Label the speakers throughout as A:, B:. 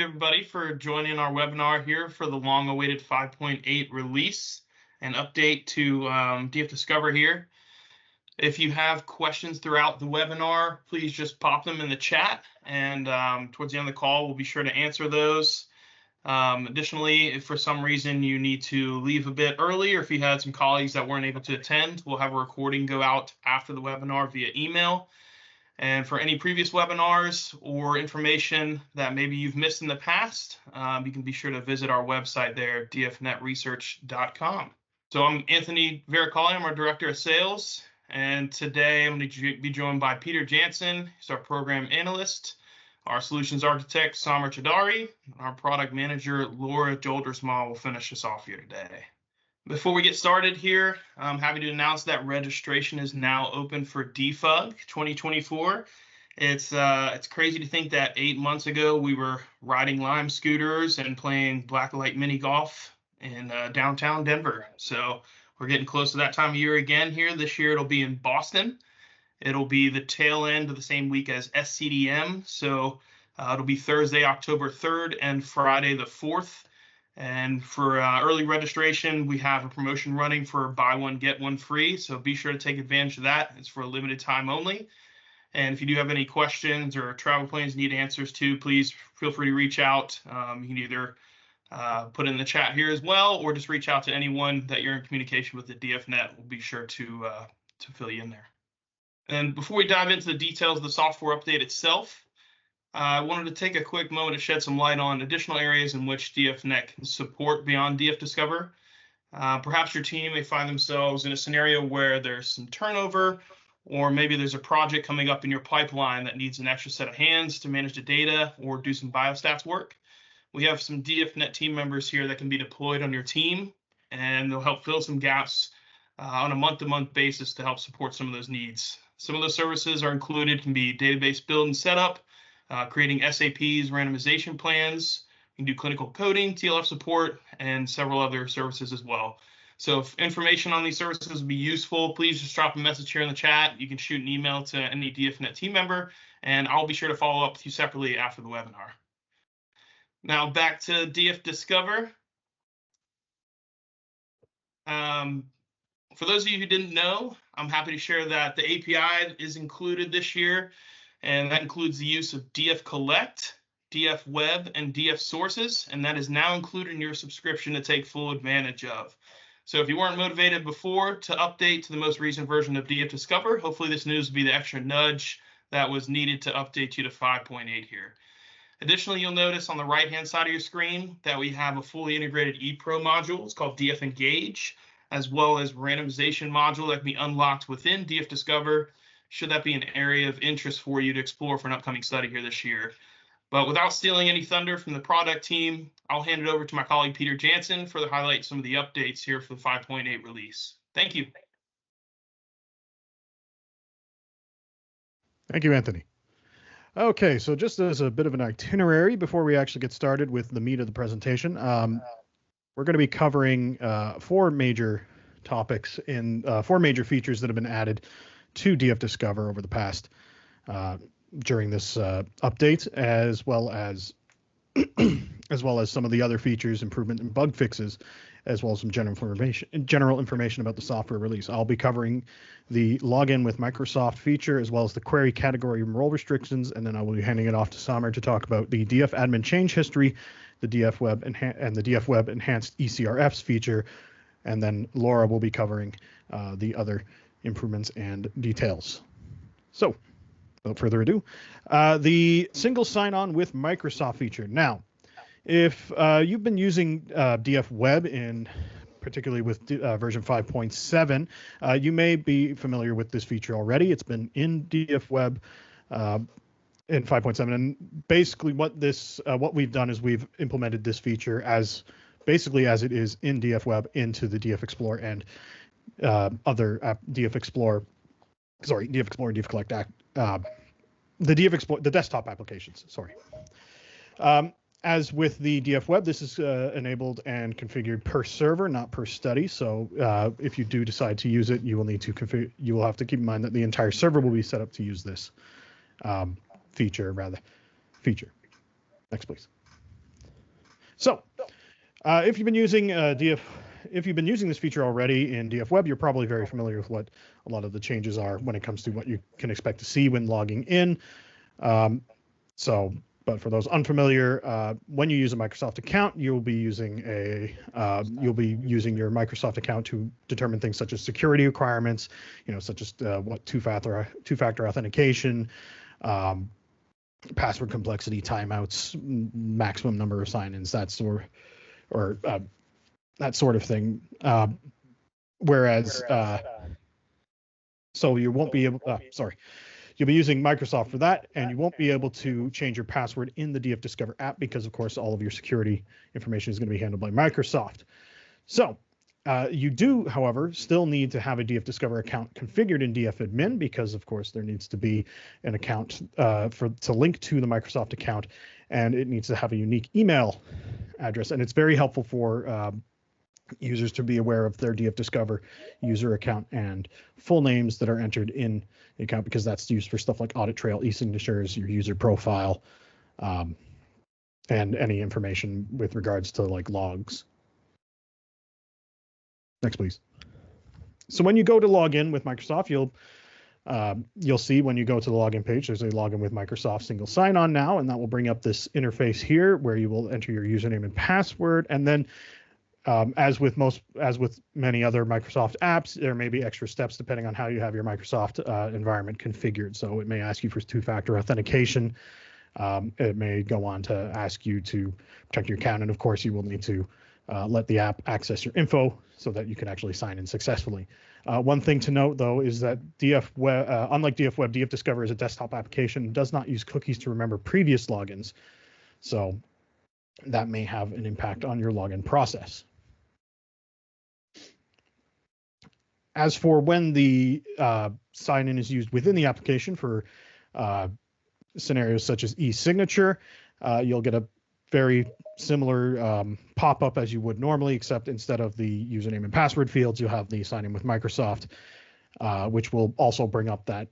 A: you everybody for joining our webinar here for the long-awaited 5.8 release and update to DFdiscover here. If you have questions throughout the webinar, please just pop them in the chat, and towards the end of the call, we'll be sure to answer those. Additionally, if for some reason you need to leave a bit early, or if you had some colleagues that weren't able to attend, we'll have a recording go out after the webinar via email. And for any previous webinars or information that maybe you've missed in the past, you can be sure to visit our website there, dfnetresearch.com. So I'm Anthony Vericali, I'm our Director of Sales, and today I'm going to be joined by Peter Jansen, who's our Program Analyst, our Solutions Architect, Samar Chadari, and our Product Manager, Laura Joldersma, will finish us off here today. Before we get started here, I'm happy to announce that registration is now open for DFUG 2024. It's crazy to think that 8 months ago we were riding Lime scooters and playing blacklight mini golf in downtown Denver. So we're getting close to that time of year again here. This year it'll be in Boston. It'll be the tail end of the same week as SCDM. So it'll be Thursday, October 3rd and Friday the 4th. And for early registration, we have a promotion running for buy one, get one free. So be sure to take advantage of that. It's for a limited time only. And if you do have any questions or travel plans you need answers to, please feel free to reach out. You can either put in the chat here as well, or just reach out to anyone that you're in communication with at DFnet. We'll be sure to fill you in there. And before we dive into the details of the software update itself, I wanted to take a quick moment to shed some light on additional areas in which DFnet can support beyond DFdiscover. Perhaps your team may find themselves in a scenario where there's some turnover, or maybe there's a project coming up in your pipeline that needs an extra set of hands to manage the data or do some biostats work. We have some DFnet team members here that can be deployed on your team, and they'll help fill some gaps on a month-to-month basis to help support some of those needs. Some of those services are included, can be database build and setup, creating SAPs, randomization plans. You can do clinical coding, TLF support, and several other services as well. So if information on these services would be useful, please just drop a message here in the chat. You can shoot an email to any DFnet team member, and I'll be sure to follow up with you separately after the webinar. Now back to DFdiscover. For those of you who didn't know, I'm happy to share that the API is included this year, and that includes the use of DFcollect, DFweb, and DFsources, and that is now included in your subscription to take full advantage of. So if you weren't motivated before to update to the most recent version of DFdiscover, hopefully this news will be the extra nudge that was needed to update you to 5.8 here. Additionally, you'll notice on the right-hand side of your screen that we have a fully integrated ePro module. It's called DFEngage, as well as randomization module that can be unlocked within DFdiscover, should that be an area of interest for you to explore for an upcoming study here this year. But without stealing any thunder from the product team, I'll hand it over to my colleague Peter Jansen for the highlight some of the updates here for the 5.8 release. Thank you.
B: Thank you, Anthony. Okay, so just as a bit of an itinerary before we actually get started with the meat of the presentation, we're going to be covering four major topics in four major features that have been added to DFdiscover over the past during this update, as well as some of the other features, improvement and bug fixes, as well as some general information about the software release. I'll be covering the login with Microsoft feature, as well as the query category and role restrictions, and then I will be handing it off to Samar to talk about the DFadmin Change History, the DFweb and the DFweb enhanced eCRFs feature, and then Laura will be covering the other improvements and details. So, without further ado, the single sign-on with Microsoft feature. Now, if you've been using DFweb particularly with version 5.7, you may be familiar with this feature already. It's been in DFweb in 5.7, and basically what we've done is we've implemented this feature as it is in DFweb into the DFexplore and other DFexplore, DFcollect, the desktop applications. Sorry. As with the DFweb, this is enabled and configured per server, not per study. So if you do decide to use it, you will need to you will have to keep in mind that the entire server will be set up to use this feature. Next, please. So if you've been using if you've been using this feature already in DFweb, you're probably very familiar with what a lot of the changes are when it comes to what you can expect to see when logging in. But for those unfamiliar, when you use a Microsoft account, you'll be using your Microsoft account to determine things such as security requirements, such as what two-factor authentication, password complexity, timeouts, maximum number of sign-ins, that sort of thing. So you won't be able. You'll be using Microsoft for that, and you won't be able to change your password in the DFdiscover app because, of course, all of your security information is going to be handled by Microsoft. So you do, however, still need to have a DFdiscover account configured in DFadmin because, of course, there needs to be an account to link to the Microsoft account, and it needs to have a unique email address. And it's very helpful for users to be aware of their DFdiscover user account and full names that are entered in the account, because that's used for stuff like audit trail, e-signatures, your user profile, and any information with regards to like logs. Next, please. So when you go to log in with Microsoft, you'll see when you go to the login page, there's a login with Microsoft single sign-on now, and that will bring up this interface here where you will enter your username and password, and then as with many other Microsoft apps, there may be extra steps depending on how you have your Microsoft environment configured. So it may ask you for two-factor authentication. It may go on to ask you to protect your account, and of course, you will need to let the app access your info so that you can actually sign in successfully. One thing to note, though, is that unlike DFweb, DFdiscover is a desktop application and does not use cookies to remember previous logins. So that may have an impact on your login process. As for when the sign-in is used within the application for scenarios such as e-signature, you'll get a very similar pop-up as you would normally, except instead of the username and password fields, you'll have the sign in with Microsoft, which will also bring up that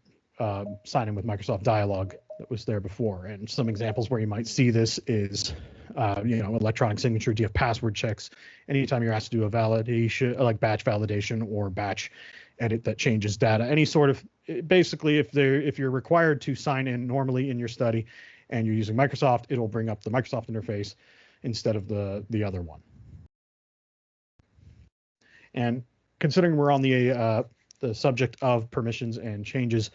B: sign in with Microsoft dialog that was there before. And some examples where you might see this is, electronic signature, DF password checks. Anytime you're asked to do a validation, like batch validation or batch edit that changes data, any sort of, basically, if you're required to sign in normally in your study and you're using Microsoft, it'll bring up the Microsoft interface instead of the other one. And considering we're on the subject of permissions and changes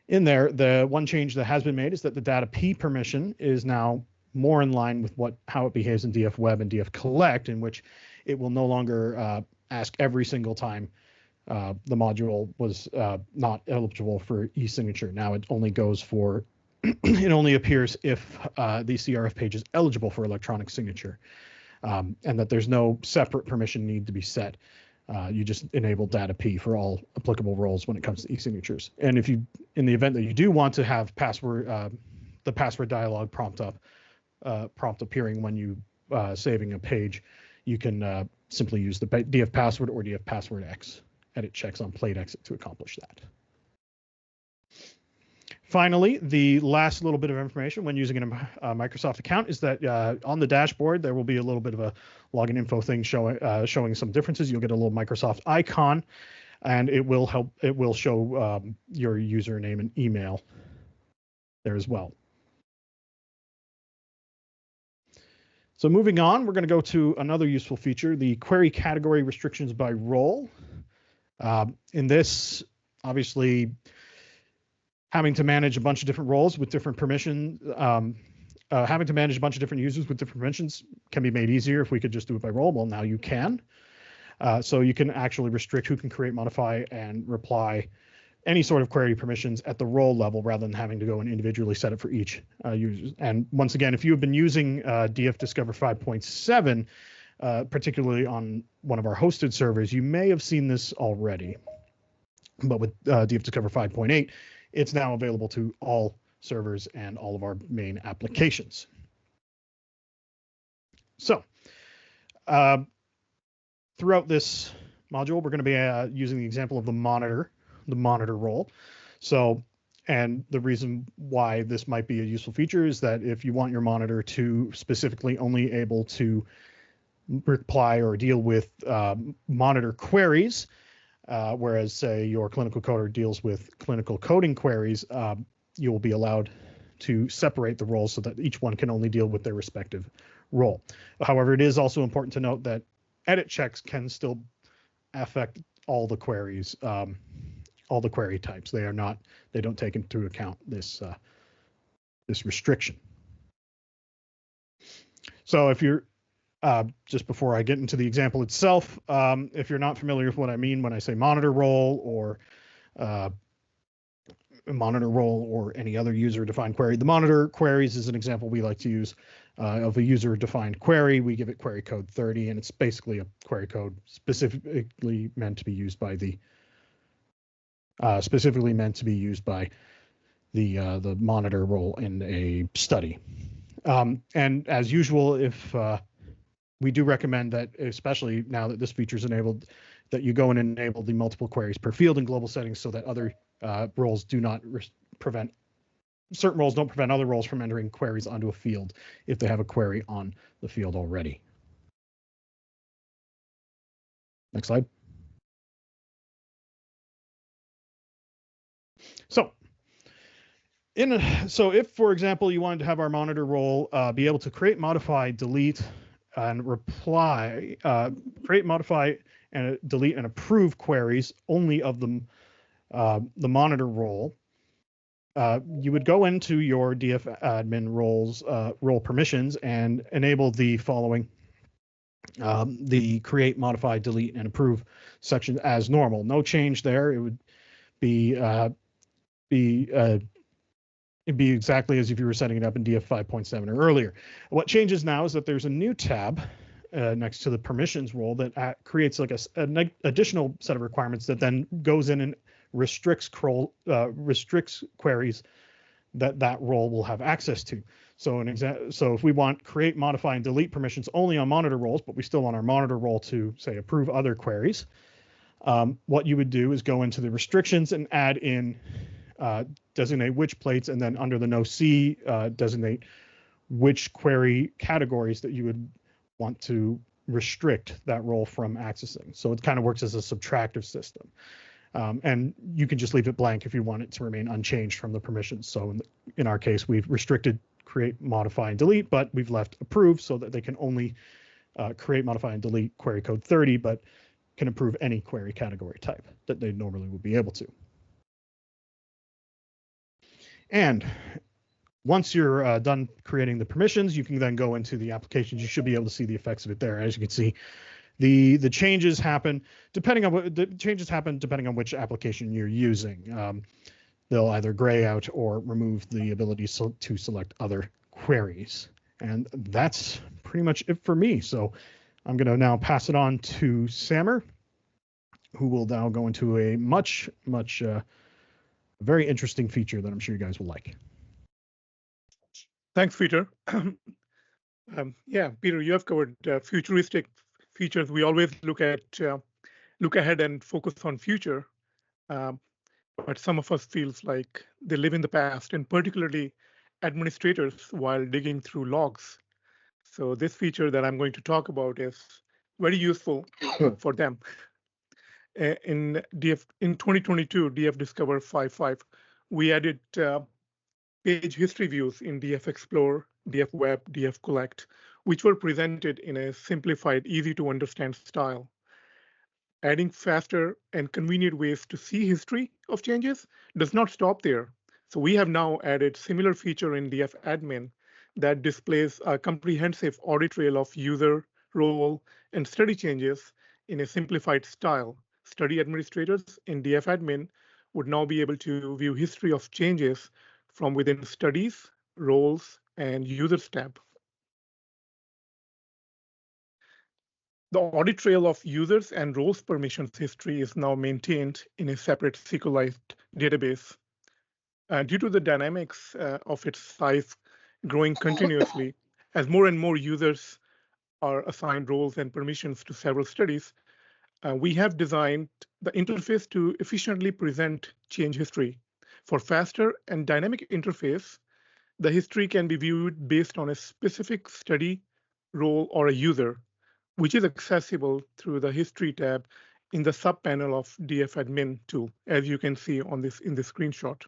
B: in there, the one change that has been made is that the data P permission is now more in line with how it behaves in DFweb and DFcollect, in which it will no longer ask every single time the module was not eligible for e-signature. Now it only goes for it only appears if the eCRF page is eligible for electronic signature, and that there's no separate permission need to be set. You just enable data P for all applicable roles when it comes to e-signatures. And if you, in the event that you do want to have the password dialog prompt appearing when you saving a page, you can simply use the DF password or DF password X edit checks on plate exit to accomplish that. Finally, the last little bit of information when using a Microsoft account is that on the dashboard, there will be a little bit of a login info thing showing some differences. You'll get a little Microsoft icon, and it will show your username and email there as well. So moving on, we're going to go to another useful feature, the query category restrictions by role. In this, obviously, having to manage a bunch of different roles with different permissions, having to manage a bunch of different users with different permissions can be made easier if we could just do it by role. Well, now you can. So you can actually restrict who can create, modify, and reply any sort of query permissions at the role level rather than having to go and individually set it for each user. And once again, if you've been using DFdiscover 5.7, particularly on one of our hosted servers, you may have seen this already. But with DFdiscover 5.8, it's now available to all servers and all of our main applications. So throughout this module, we're going to be using the example of the monitor role. So And the reason why this might be a useful feature is that if you want your monitor to specifically only able to reply or deal with monitor queries, whereas say your clinical coder deals with clinical coding queries, you will be allowed to separate the roles so that each one can only deal with their respective role. However, it is also important to note that edit checks can still affect all the queries, all the query types. They don't take into account this restriction. So if you're just before I get into the example itself, if you're not familiar with what I mean when I say monitor role or any other user-defined query, the monitor queries is an example we like to use of a user-defined query. We give it query code 30, and it's basically a query code specifically meant to be used by the monitor role in a study. And as usual, if we do recommend that, especially now that this feature is enabled, that you go and enable the multiple queries per field in global settings so that other roles do not prevent, certain roles don't prevent other roles from entering queries onto a field if they have a query on the field already. Next slide. So if, for example, you wanted to have our monitor role be able to create, modify, delete, and reply, create, modify, and delete and approve queries only of the monitor role, you would go into your DFadmin role permissions and enable the following: the create, modify, delete, and approve section as normal. No change there. It would it'd be exactly as if you were setting it up in DF 5.7 or earlier. What changes now is that there's a new tab next to the permissions role that creates like an additional set of requirements that then goes in and restricts queries that role will have access to. So if we want create, modify, and delete permissions only on monitor roles, but we still want our monitor role to say approve other queries, what you would do is go into the restrictions and add in designate which plates, and then under the no-see designate which query categories that you would want to restrict that role from accessing. So it kind of works as a subtractive system. And you can just leave it blank if you want it to remain unchanged from the permissions. So in our case, we've restricted create, modify, and delete, but we've left approve so that they can only create, modify, and delete query code 30, but can approve any query category type that they normally would be able to. And once you're done creating the permissions, you can then go into the applications. You should be able to see the effects of it there. As you can see, the changes happen depending on which application you're using. They'll either gray out or remove the ability to select other queries. And that's pretty much it for me. So I'm going to now pass it on to Samer, who will now go into a much very interesting feature that I'm sure you guys will like.
C: Thanks, Peter. Yeah, Peter, you have covered futuristic features. We always look ahead and focus on future, but some of us feels like they live in the past, and particularly administrators while digging through logs. So this feature that I'm going to talk about is very useful for them. In 2022, DFdiscover 5.8, we added page history views in DFexplore, DFweb, DFcollect, which were presented in a simplified, easy to understand style. Adding faster and convenient ways to see history of changes does not stop there. So we have now added similar feature in DFadmin that displays a comprehensive audit trail of user, role, and study changes in a simplified style. Study administrators in DFadmin would now be able to view history of changes from within studies, roles, and users tab. The audit trail of users and roles permissions history is now maintained in a separate SQLite database. Due to the dynamics of its size growing continuously, as more and more users are assigned roles and permissions to several studies, we have designed the interface to efficiently present change history. For faster and dynamic interface, the history can be viewed based on a specific study, role, or a user, which is accessible through the History tab in the sub-panel of DFadmin tool, as you can see on this in the screenshot.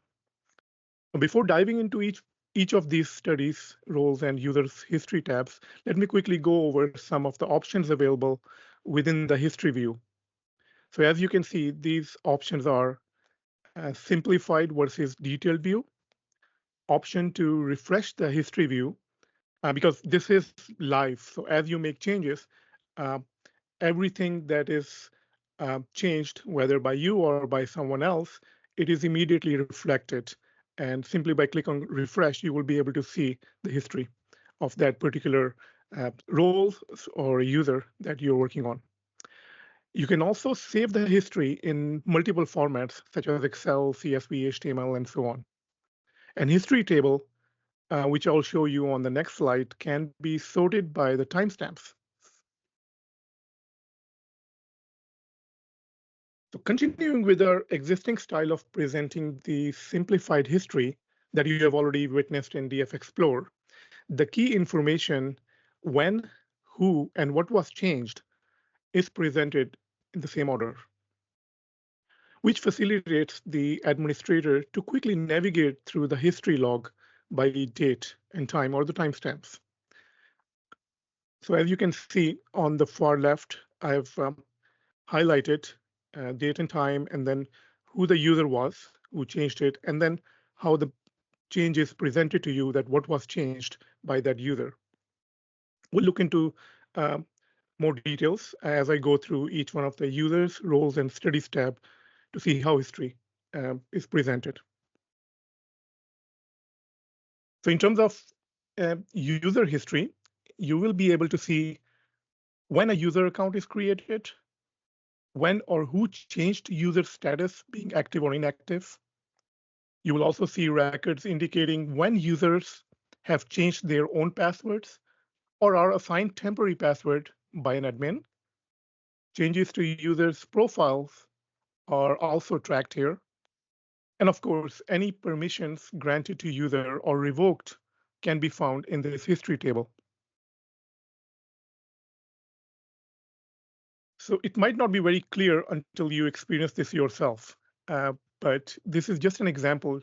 C: Before diving into each of these studies, roles, and users' history tabs, let me quickly go over some of the options available within the history view. So as you can see, these options are simplified versus detailed view, option to refresh the history view, because this is live. So as you make changes, everything that is changed, whether by you or by someone else, it is immediately reflected. And simply by clicking on refresh, you will be able to see the history of that particular role or user that you're working on. You can also save the history in multiple formats, such as Excel, CSV, HTML, and so on. An history table, which I'll show you on the next slide, can be sorted by the timestamps. So continuing with our existing style of presenting the simplified history that you have already witnessed in DFexplore, the key information, when, who, and what was changed, is presented in the same order, which facilitates the administrator to quickly navigate through the history log by date and time, or the timestamps. So as you can see on the far left, I've highlighted date and time, and then who the user was who changed it, and then how the change is presented to you, that what was changed by that user. We'll look into more details as I go through each one of the users, roles, and studies tab to see how history is presented. So in terms of user history, you will be able to see when a user account is created, when or who changed user status, being active or inactive. You will also see records indicating when users have changed their own passwords or are assigned temporary password by an admin. Changes to users' profiles are also tracked here. And of course, any permissions granted to user or revoked can be found in this history table. So it might not be very clear until you experience this yourself, but this is just an example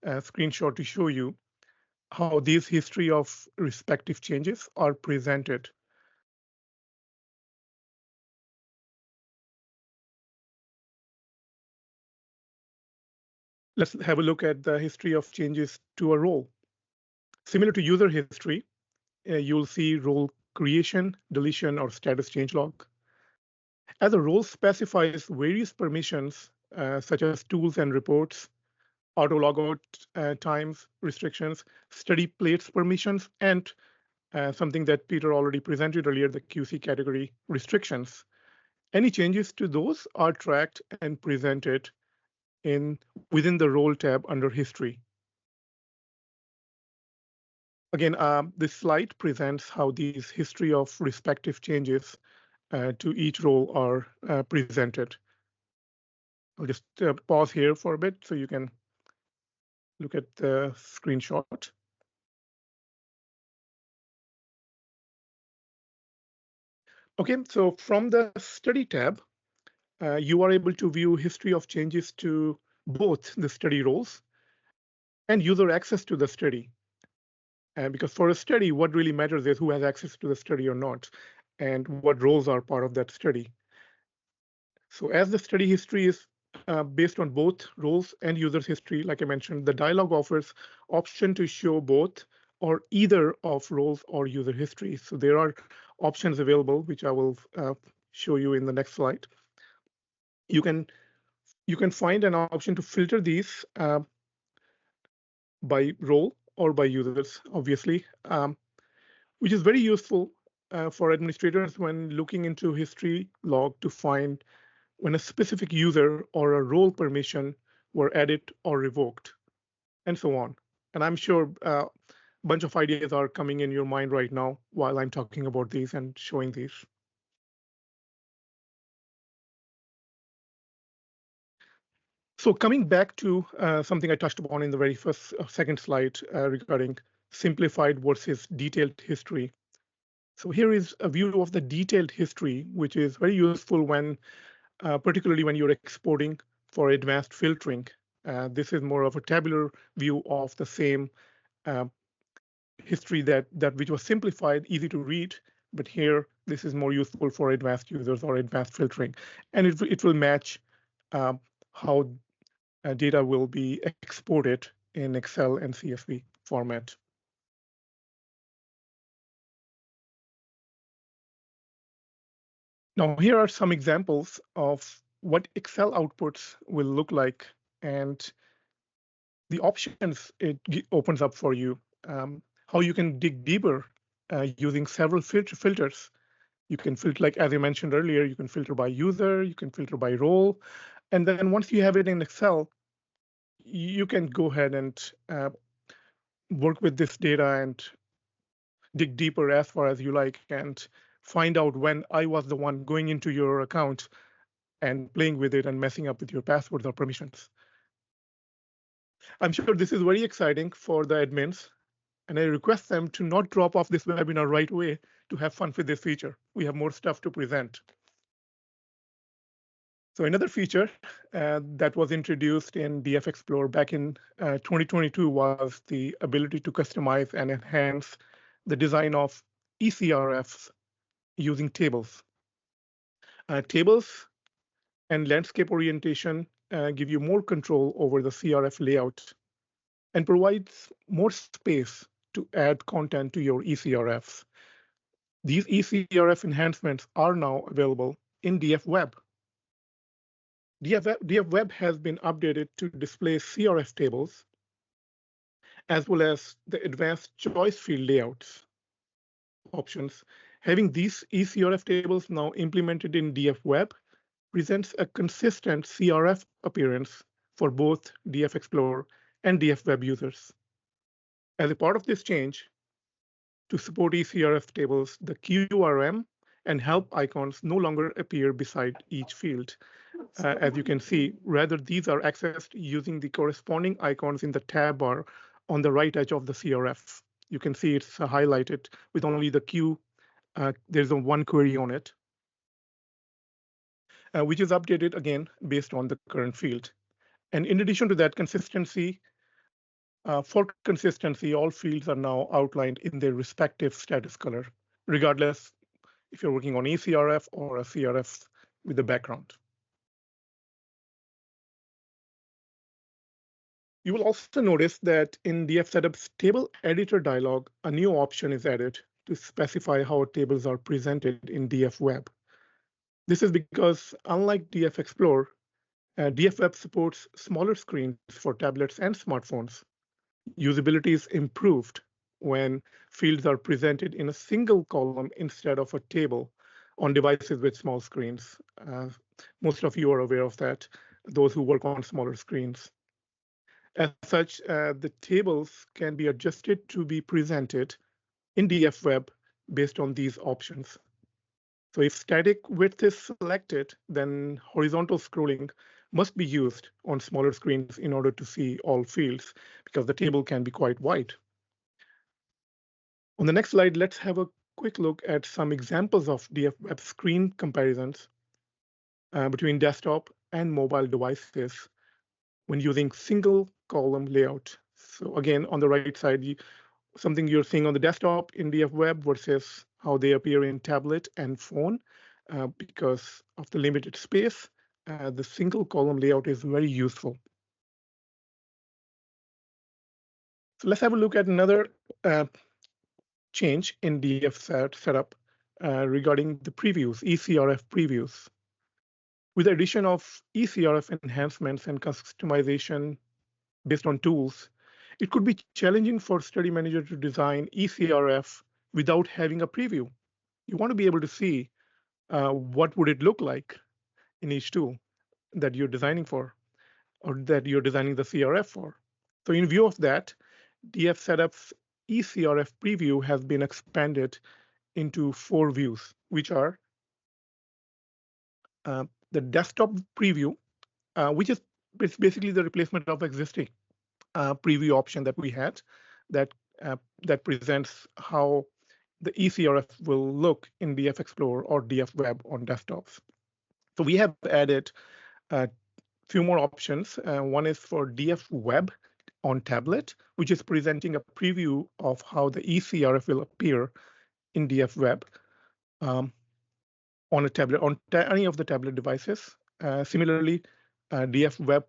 C: screenshot to show you how these history of respective changes are presented. Let's have a look at the history of changes to a role. Similar to user history, you'll see role creation, deletion, or status change log. As a role specifies various permissions, such as tools and reports, auto logout times, restrictions, study plates permissions, and something that Peter already presented earlier, the QC category restrictions. Any changes to those are tracked and presented within the role tab under history. Again, this slide presents how these history of respective changes to each role are presented. I'll just pause here for a bit so you can look at the screenshot. Okay, so from the study tab, you are able to view history of changes to both the study roles and user access to the study. Because for a study, what really matters is who has access to the study or not, and what roles are part of that study. So as the study history is based on both roles and users history, like I mentioned, the dialog offers option to show both or either of roles or user history. So there are options available, which I will show you in the next slide. You can find an option to filter these by role or by users, obviously, which is very useful for administrators when looking into history log to find when a specific user or a role permission were added or revoked, and so on. And I'm sure a bunch of ideas are coming in your mind right now while I'm talking about these and showing these. So coming back to something I touched upon in the very second slide regarding simplified versus detailed history. So here is a view of the detailed history, which is very useful when, particularly when you're exporting for advanced filtering. This is more of a tabular view of the same history that which was simplified, easy to read, but here this is more useful for advanced users or advanced filtering, and it will match how data will be exported in Excel and CSV format. Now, here are some examples of what Excel outputs will look like and the options it opens up for you, how you can dig deeper using several filters. You can filter, like as I mentioned earlier, you can filter by user, you can filter by role, and then once you have it in Excel, you can go ahead and work with this data and dig deeper as far as you like and find out when I was the one going into your account and playing with it and messing up with your passwords or permissions. I'm sure this is very exciting for the admins, and I request them to not drop off this webinar right away to have fun with this feature. We have more stuff to present. So another feature that was introduced in DFexplore back in 2022 was the ability to customize and enhance the design of eCRFs using tables. Tables and landscape orientation give you more control over the CRF layout and provides more space to add content to your eCRFs. These eCRF enhancements are now available in DFweb. DFweb has been updated to display CRF tables, as well as the advanced choice field layouts options. Having these eCRF tables now implemented in DFweb presents a consistent CRF appearance for both DFexplore and DFweb users. As a part of this change, to support eCRF tables, the QRM and help icons no longer appear beside each field. As you can see, rather these are accessed using the corresponding icons in the tab bar on the right edge of the CRF. You can see it's highlighted with only the Q. There's a one query on it, which is updated again based on the current field. And in addition to that, consistency, for consistency, all fields are now outlined in their respective status color, regardless if you're working on eCRF or a CRF with a background. You will also notice that in DFsetup's table editor dialog, a new option is added to specify how tables are presented in DFweb. This is because, unlike DFexplore, DFweb supports smaller screens for tablets and smartphones. Usability is improved when fields are presented in a single column instead of a table on devices with small screens. Most of you are aware of that, those who work on smaller screens. As such, the tables can be adjusted to be presented in DFweb based on these options. So if static width is selected, then horizontal scrolling must be used on smaller screens in order to see all fields, because the table can be quite wide. On the next slide, let's have a quick look at some examples of DFweb screen comparisons between desktop and mobile devices when using single column layout. So again, on the right side, something you're seeing on the desktop in DFweb versus how they appear in tablet and phone. Because of the limited space, the single column layout is very useful. So let's have a look at another change in DFsetup regarding the previews, eCRF previews. With the addition of eCRF enhancements and customization based on tools, it could be challenging for Study Manager to design eCRF without having a preview. You want to be able to see what would it look like in each tool that you're designing for, or that you're designing the CRF for. So in view of that, DFsetup's eCRF preview has been expanded into 4 views, which are the desktop preview, which is it's basically the replacement of existing preview option that we had that presents how the eCRF will look in DFexplore or DFweb on desktops. So we have added a few more options. One is for DFweb on tablet, which is presenting a preview of how the eCRF will appear in DFweb on a tablet, on any of the tablet devices. Similarly, DFweb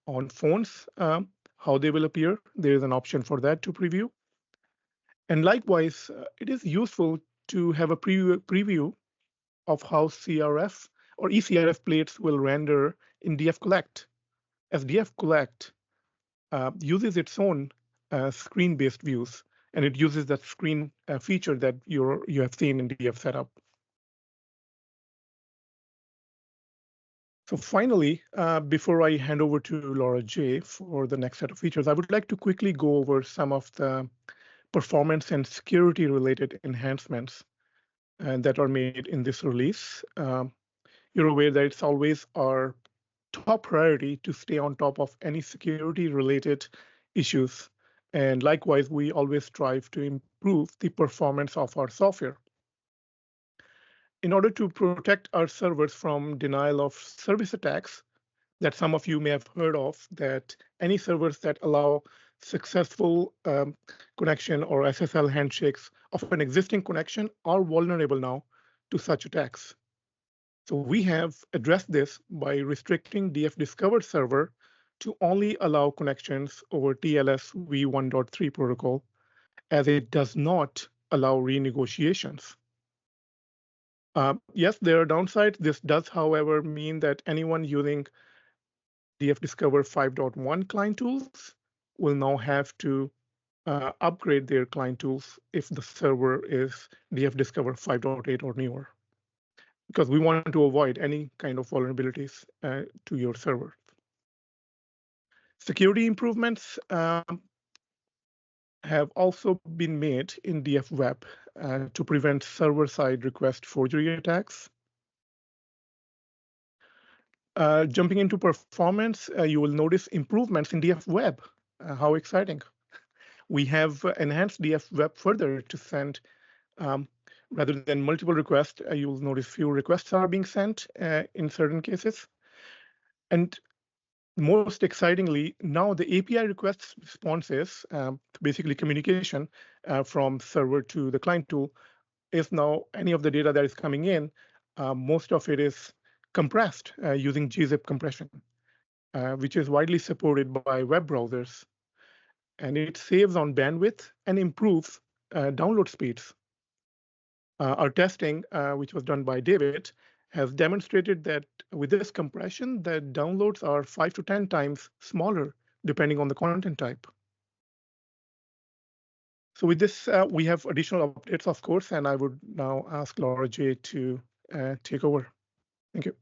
C: on phones, how they will appear. There is an option for that to preview. And likewise, it is useful to have a preview of how CRF or eCRF plates will render in DFcollect, as DFcollect uses its own screen-based views, and it uses that screen feature that you have seen in DFsetup. So finally, before I hand over to Laura J for the next set of features, I would like to quickly go over some of the performance and security related enhancements that are made in this release. You're aware that it's always our top priority to stay on top of any security related issues. And likewise, we always strive to improve the performance of our software. In order to protect our servers from denial of service attacks that some of you may have heard of, that any servers that allow successful connection or SSL handshakes of an existing connection are vulnerable now to such attacks. So we have addressed this by restricting DFdiscover server to only allow connections over TLS v1.3 protocol, as it does not allow renegotiations. Yes, there are downsides. This does, however, mean that anyone using DFdiscover 5.1 client tools will now have to upgrade their client tools if the server is DFdiscover 5.8 or newer, because we want to avoid any kind of vulnerabilities to your server. Security improvements have also been made in DFweb to prevent server-side request forgery attacks. Jumping into performance, you will notice improvements in DFweb. How exciting. We have enhanced DFweb further to send, rather than multiple requests, you will notice few requests are being sent in certain cases. And most excitingly, now the API request responses, basically communication from server to the client tool, is now any of the data that is coming in, most of it is compressed using gzip compression, which is widely supported by web browsers. And it saves on bandwidth and improves download speeds. Our testing, which was done by David, has demonstrated that with this compression, the downloads are 5 to 10 times smaller, depending on the content type. So with this, we have additional updates, of course, and I would now ask Laura J to take over. Thank you.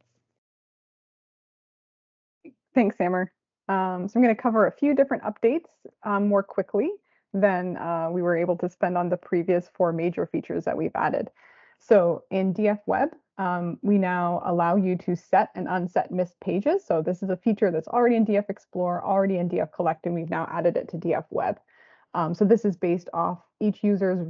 D: Thanks, Samer. So I'm going to cover a few different updates more quickly than we were able to spend on the previous 4 major features that we've added. So in DFweb, we now allow you to set and unset missed pages. So this is a feature that's already in DFexplore, already in DFcollect, and we've now added it to DFweb. So this is based off each user's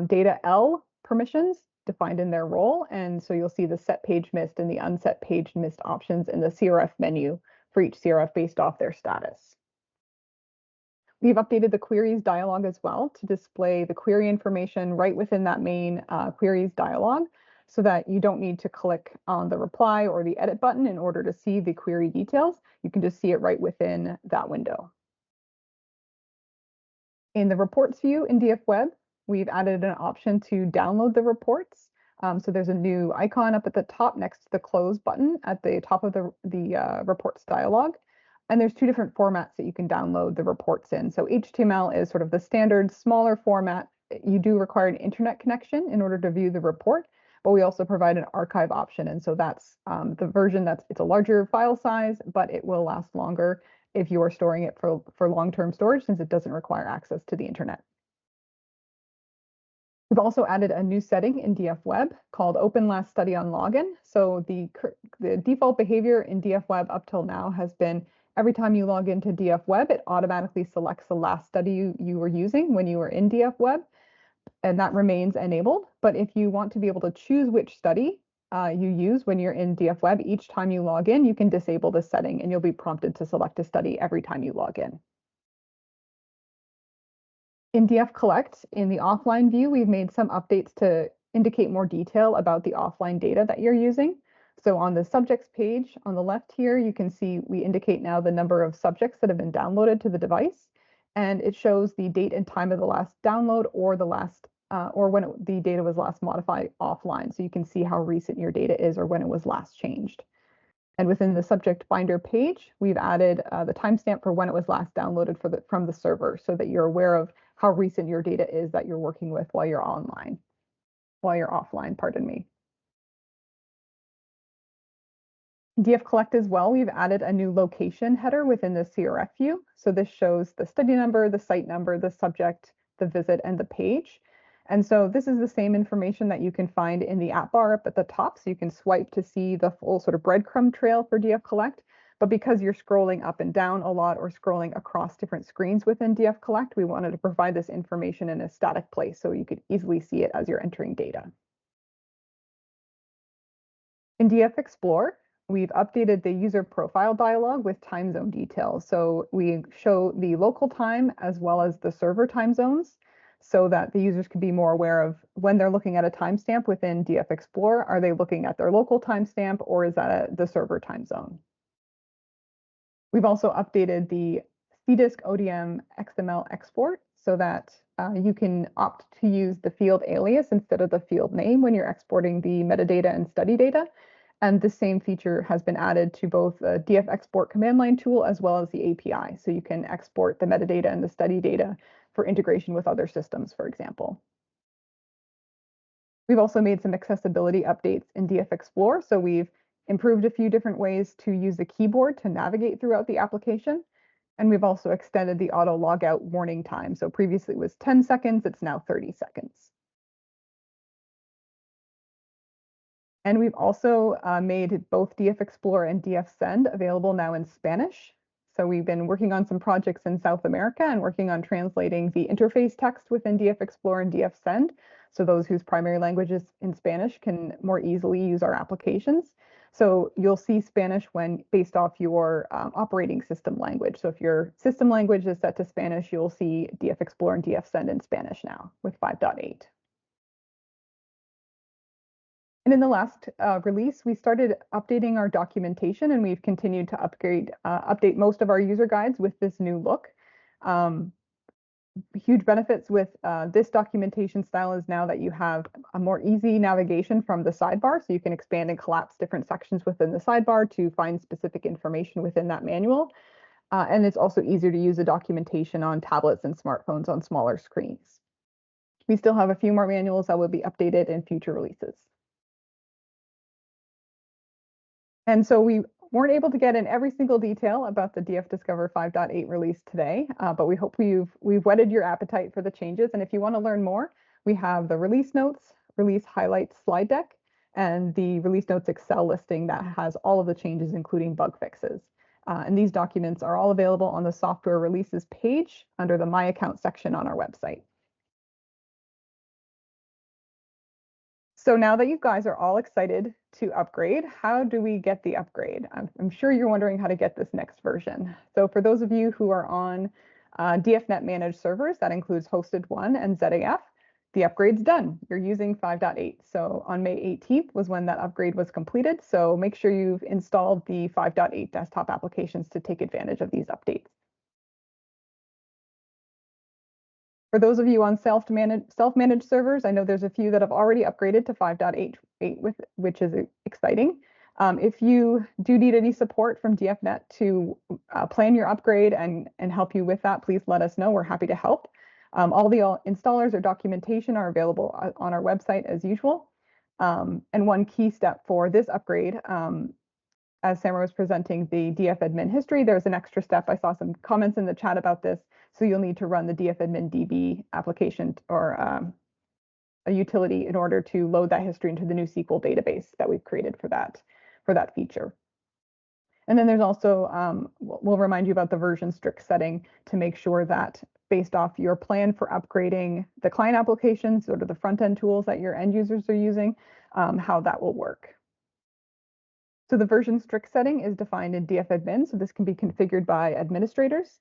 D: data L permissions defined in their role. And so you'll see the set page missed and the unset page missed options in the CRF menu for each CRF based off their status. We've updated the queries dialog as well to display the query information right within that main queries dialog, so that you don't need to click on the reply or the edit button in order to see the query details. You can just see it right within that window. In the reports view in DFweb, we've added an option to download the reports. So there's a new icon up at the top next to the close button at the top of the reports dialog. And there's 2 different formats that you can download the reports in. So HTML is sort of the standard smaller format. You do require an internet connection in order to view the report, but we also provide an archive option. And so that's the version it's a larger file size, but it will last longer if you are storing it for long-term storage, since it doesn't require access to the internet. We've also added a new setting in DFweb called Open Last Study on Login. So the default behavior in DFweb up till now has been every time you log into DFweb, it automatically selects the last study you were using when you were in DFweb, and that remains enabled. But if you want to be able to choose which study you use when you're in DFweb, each time you log in, you can disable this setting and you'll be prompted to select a study every time you log in. In DFcollect, in the offline view, we've made some updates to indicate more detail about the offline data that you're using. So on the subjects page on the left here, you can see we indicate now the number of subjects that have been downloaded to the device, and it shows the date and time of the last download or the last or when the data was last modified offline. So you can see how recent your data is or when it was last changed. And within the subject finder page, we've added the timestamp for when it was last downloaded from the server so that you're aware of how recent your data is that you're working with while you're offline, pardon me. DFcollect as well, we've added a new location header within the eCRF view. So this shows the study number, the site number, the subject, the visit, and the page. And so this is the same information that you can find in the app bar up at the top. So you can swipe to see the full sort of breadcrumb trail for DFcollect. But because you're scrolling up and down a lot or scrolling across different screens within DFcollect, we wanted to provide this information in a static place so you could easily see it as you're entering data. In DFexplore, we've updated the user profile dialog with time zone details. So we show the local time as well as the server time zones so that the users can be more aware of when they're looking at a timestamp within DFexplore. Are they looking at their local timestamp or is that the server time zone? We've also updated the CDISC ODM XML export so that you can opt to use the field alias instead of the field name when you're exporting the metadata and study data. And the same feature has been added to both the DF export command line tool as well as the API. So you can export the metadata and the study data for integration with other systems, for example. We've also made some accessibility updates in DFexplore. So we've improved a few different ways to use the keyboard to navigate throughout the application. And we've also extended the auto logout warning time. So previously it was 10 seconds, it's now 30 seconds. And we've also made both DFexplore and DFsend available now in Spanish. So we've been working on some projects in South America and working on translating the interface text within DFexplore and DFsend. So those whose primary language is in Spanish can more easily use our applications. So you'll see Spanish when based off your operating system language. So if your system language is set to Spanish, you'll see DFexplore and DFsend in Spanish now with 5.8. And in the last release, we started updating our documentation, and we've continued to update most of our user guides with this new look. Huge benefits with this documentation style is now that you have a more easy navigation from the sidebar, so you can expand and collapse different sections within the sidebar to find specific information within that manual. And it's also easier to use the documentation on tablets and smartphones on smaller screens. We still have a few more manuals that will be updated in future releases. And so we weren't able to get in every single detail about the DFdiscover 5.8 release today, but we hope we've whetted your appetite for the changes. And if you want to learn more, we have the release notes, release highlights slide deck, and the release notes Excel listing that has all of the changes, including bug fixes. And these documents are all available on the software releases page under the My Account section on our website. So now that you guys are all excited to upgrade, how do we get the upgrade? I'm sure you're wondering how to get this next version. So for those of you who are on DFnet managed servers, that includes Hosted 1 and ZAF, the upgrade's done. You're using 5.8. So on May 18th was when that upgrade was completed. So make sure you've installed the 5.8 desktop applications to take advantage of these updates. For those of you on self-managed servers, I know there's a few that have already upgraded to 5.8, which is exciting. If you do need any support from DFnet to plan your upgrade and help you with that, please let us know. We're happy to help. All the installers or documentation are available on our website as usual. And one key step for this upgrade, as Samara was presenting the DFadmin history, there's an extra step. I saw some comments in the chat about this. So you'll need to run the DFadmin DB application or a utility in order to load that history into the new SQL database that we've created for that feature. And then there's also, we'll remind you about the version strict setting to make sure that based off your plan for upgrading the client applications, sort of the front-end tools that your end users are using, how that will work. So the version strict setting is defined in DFadmin, so this can be configured by administrators.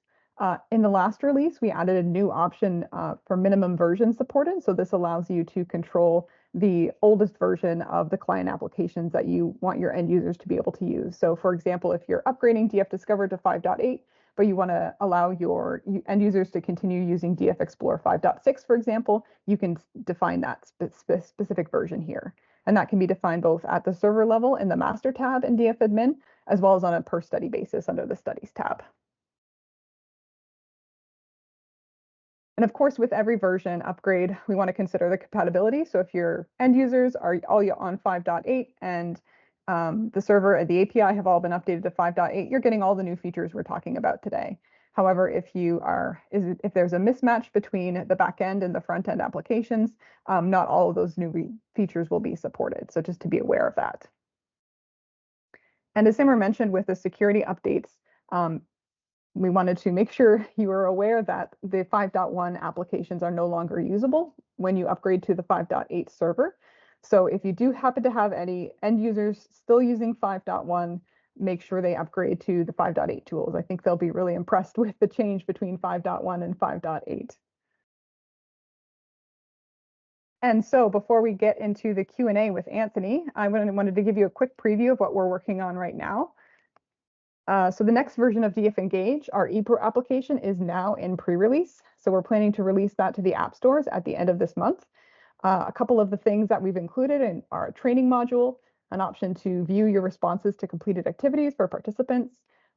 D: In the last release, we added a new option for minimum version supported. So this allows you to control the oldest version of the client applications that you want your end users to be able to use. So for example, if you're upgrading DFdiscover to 5.8, but you want to allow your end users to continue using DFexplore 5.6, for example, you can define that specific version here. And that can be defined both at the server level in the master tab in DFadmin, as well as on a per study basis under the studies tab. And of course, with every version upgrade, we want to consider the compatibility. So if your end users are all on 5.8 and the server and the API have all been updated to 5.8, you're getting all the new features we're talking about today. However, if there's a mismatch between the backend and the front end applications, not all of those new features will be supported. So just to be aware of that. And as Simmer mentioned with the security updates, we wanted to make sure you are aware that the 5.1 applications are no longer usable when you upgrade to the 5.8 server. So if you do happen to have any end users still using 5.1, make sure they upgrade to the 5.8 tools. I think they'll be really impressed with the change between 5.1 and 5.8. And so before we get into the Q&A with Anthony, I wanted to give you a quick preview of what we're working on right now. So the next version of DFEngage, our ePro application, is now in pre-release. So we're planning to release that to the app stores at the end of this month. A couple of the things that we've included in our training module, an option to view your responses to completed activities for participants,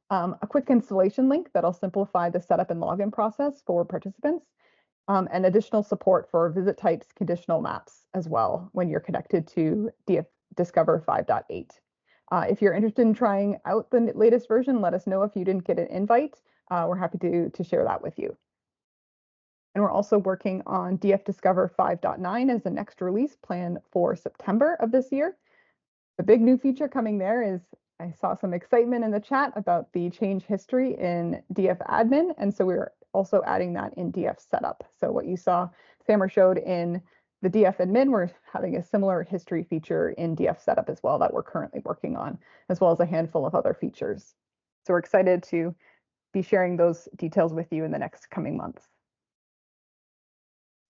D: a quick installation link that'll simplify the setup and login process for participants, and additional support for visit types conditional maps as well when you're connected to DFdiscover 5.8. If you're interested in trying out the latest version, let us know if you didn't get an invite. We're happy to share that with you. And we're also working on DFdiscover 5.9 as the next release planned for September of this year. The big new feature coming there is, I saw some excitement in the chat about the change history in DFadmin, and so we're also adding that in DFsetup. So what you saw Samer showed in the DFadmin, we're having a similar history feature in DFsetup as well that we're currently working on, as well as a handful of other features. So we're excited to be sharing those details with you in the next coming months.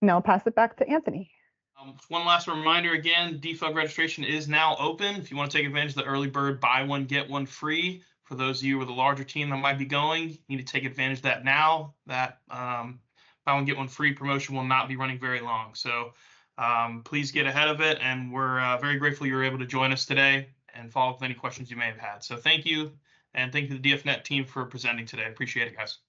D: Now I'll pass it back to Anthony.
A: One last reminder again, DFug registration is now open. If you want to take advantage of the early bird buy one, get one free, for those of you with a larger team that might be going, you need to take advantage of that now. That buy one, get one free promotion will not be running very long. So please get ahead of it, and we're very grateful you were able to join us today and follow up with any questions you may have had. So thank you, and thank you to the DFnet team for presenting today. Appreciate it, guys.